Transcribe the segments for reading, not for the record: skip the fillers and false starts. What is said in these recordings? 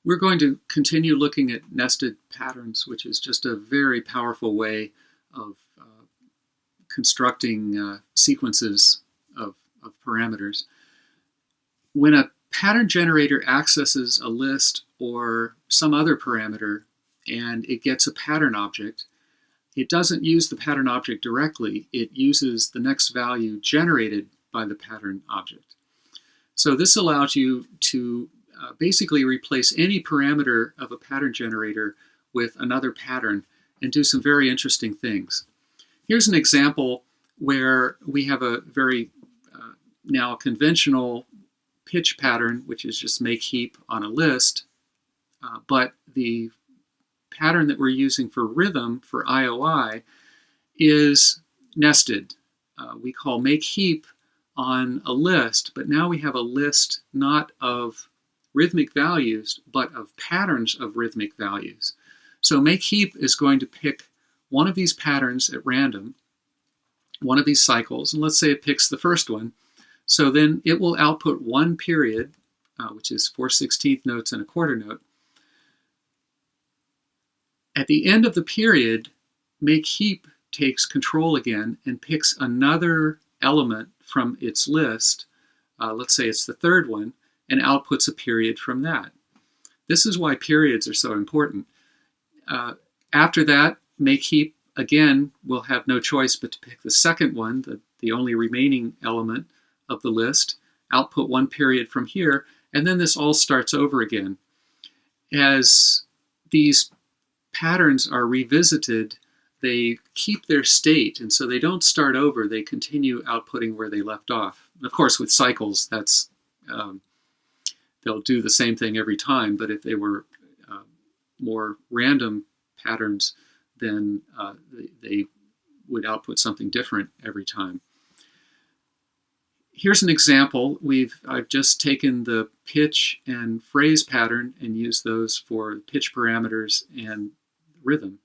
We're going to continue looking at nested patterns, which is just a very powerful way of constructing sequences of parameters. When a pattern generator accesses a list or some other parameter and it gets a pattern object, it doesn't use the pattern object directly. It uses the next value generated by the pattern object. So this allows you to basically replace any parameter of a pattern generator with another pattern and do some very interesting things. Here's an example where we have a very now conventional pitch pattern, which is just make heap on a list, but the pattern that we're using for rhythm for IOI is nested. We call make heap on a list, but now we have a list not of rhythmic values, but of patterns of rhythmic values. So make heap is going to pick one of these patterns at random, one of these cycles, and let's say it picks the first one. So then it will output one period, which is 4/16 notes and a quarter note. At the end of the period, make heap takes control again and picks another element from its list, let's say it's the third one, and outputs a period from that. This is why periods are so important. After that, make heap again will have no choice but to pick the second one, the only remaining element of the list, output one period from here, and then this all starts over again. As these patterns are revisited, they keep their state, and so they don't start over, they continue outputting where they left off. Of course, with cycles, that's they'll do the same thing every time, but if they were more random patterns, then they would output something different every time. Here's an example. I've just taken the pitch and phrase pattern and used those for pitch parameters and rhythm.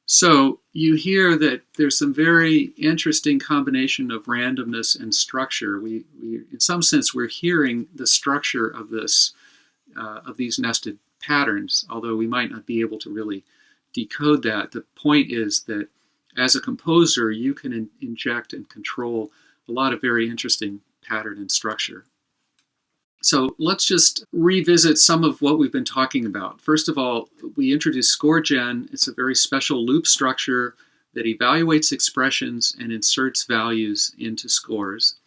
So you hear that there's some very interesting combination of randomness and structure. We in some sense, we're hearing the structure of this, of these nested patterns, although we might not be able to really decode that. The point is that as a composer, you can inject and control a lot of very interesting pattern and structure. So let's just revisit some of what we've been talking about. First of all, we introduced ScoreGen. It's a very special loop structure that evaluates expressions and inserts values into scores.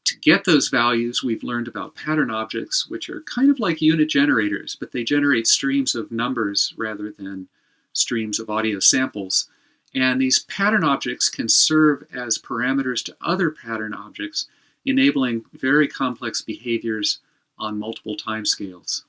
To get those values, we've learned about pattern objects, which are kind of like unit generators, but they generate streams of numbers rather than streams of audio samples. And these pattern objects can serve as parameters to other pattern objects, enabling very complex behaviors on multiple timescales.